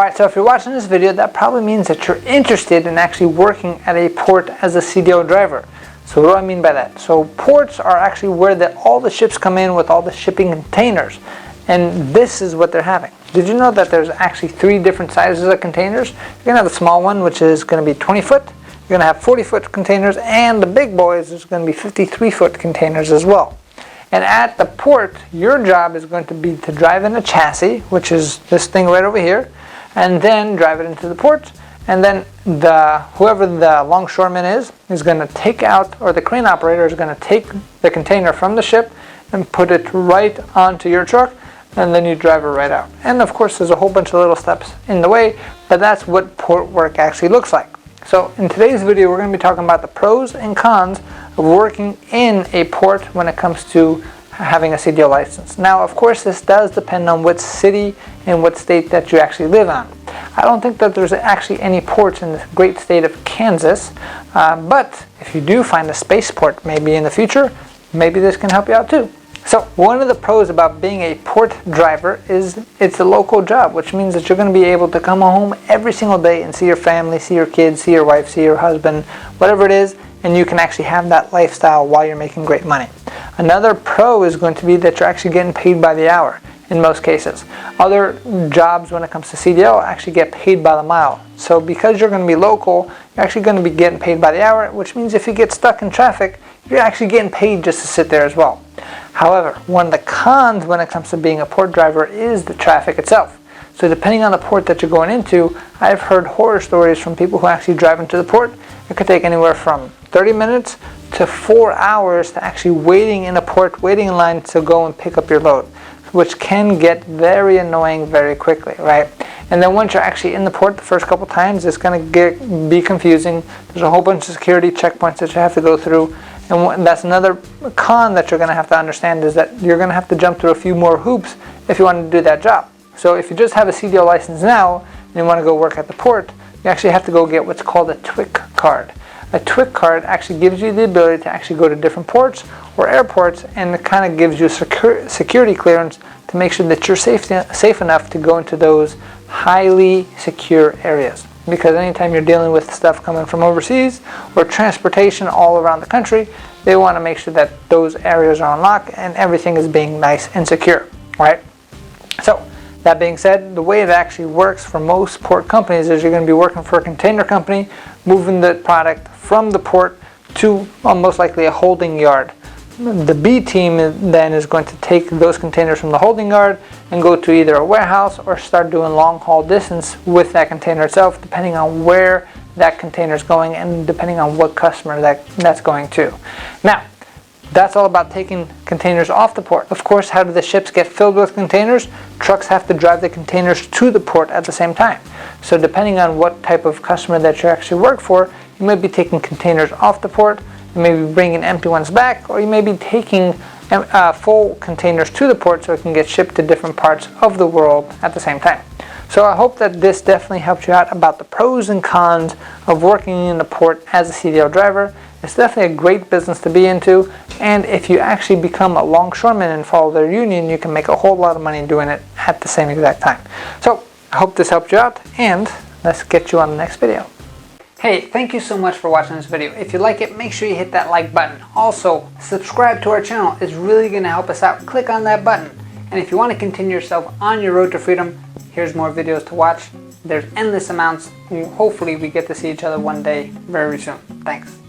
Alright, so if you're watching this video, that probably means that you're interested in actually working at a port as a CDL driver. So what do I mean by that? So ports are actually where all the ships come in with all the shipping containers. And this is what they're having. Did you know that there's actually 3 different sizes of containers? You're going to have a small one, which is going to be 20 foot. You're going to have 40-foot containers, and the big boys is going to be 53-foot containers as well. And at the port, your job is going to be to drive in a chassis, which is this thing right over here, and then drive it into the port. And then whoever the longshoreman is going to take out, or the crane operator is going to take the container from the ship and put it right onto your truck, and then you drive it right out. And of course, there's a whole bunch of little steps in the way, but that's what port work actually looks like. So in today's video, we're going to be talking about the pros and cons of working in a port when it comes to having a CDL license. Now, of course, this does depend on what city and what state that you actually live on. I don't think that there's actually any ports in the great state of Kansas, but if you do find a spaceport maybe in the future, maybe this can help you out too. So one of the pros about being a port driver is it's a local job, which means that you're going to be able to come home every single day and see your family, see your kids, see your wife, see your husband, whatever it is, and you can actually have that lifestyle while you're making great money. Another pro is going to be that you're actually getting paid by the hour in most cases. Other jobs when it comes to CDL actually get paid by the mile. So because you're going to be local, you're actually going to be getting paid by the hour, which means if you get stuck in traffic, you're actually getting paid just to sit there as well. However, one of the cons when it comes to being a port driver is the traffic itself. So depending on the port that you're going into, I've heard horror stories from people who actually drive into the port. It could take anywhere from 30 minutes to 4 hours to actually waiting in a port, waiting in line to go and pick up your load, which can get very annoying very quickly, right? And then once you're actually in the port the first couple times, it's going to be confusing. There's a whole bunch of security checkpoints that you have to go through. And that's another con that you're going to have to understand, is that you're going to have to jump through a few more hoops if you want to do that job. So if you just have a CDL license now and you want to go work at the port, you actually have to go get what's called a TWIC card. A TWIC card actually gives you the ability to actually go to different ports or airports, and it kind of gives you security clearance to make sure that you're safe enough to go into those highly secure areas. Because anytime you're dealing with stuff coming from overseas or transportation all around the country, they want to make sure that those areas are unlocked and everything is being nice and secure, right? So that being said, the way it actually works for most port companies is you're going to be working for a container company, moving the product from the port to most likely a holding yard. The B team then is going to take those containers from the holding yard and go to either a warehouse or start doing long haul distance with that container itself, depending on where that container is going and depending on what customer that's going to. Now, that's all about taking containers off the port. Of course, how do the ships get filled with containers? Trucks have to drive the containers to the port at the same time. So depending on what type of customer that you actually work for, you may be taking containers off the port, you may be bringing empty ones back, or you may be taking full containers to the port so it can get shipped to different parts of the world at the same time. So I hope that this definitely helped you out about the pros and cons of working in the port as a CDL driver. It's definitely a great business to be into, and if you actually become a longshoreman and follow their union, you can make a whole lot of money doing it at the same exact time. So I hope this helped you out, and let's get you on the next video. Hey, thank you so much for watching this video. If you like it, make sure you hit that like button. Also, subscribe to our channel. It's really going to help us out. Click on that button. And if you want to continue yourself on your road to freedom, here's more videos to watch. There's endless amounts. Hopefully we get to see each other one day very soon. Thanks.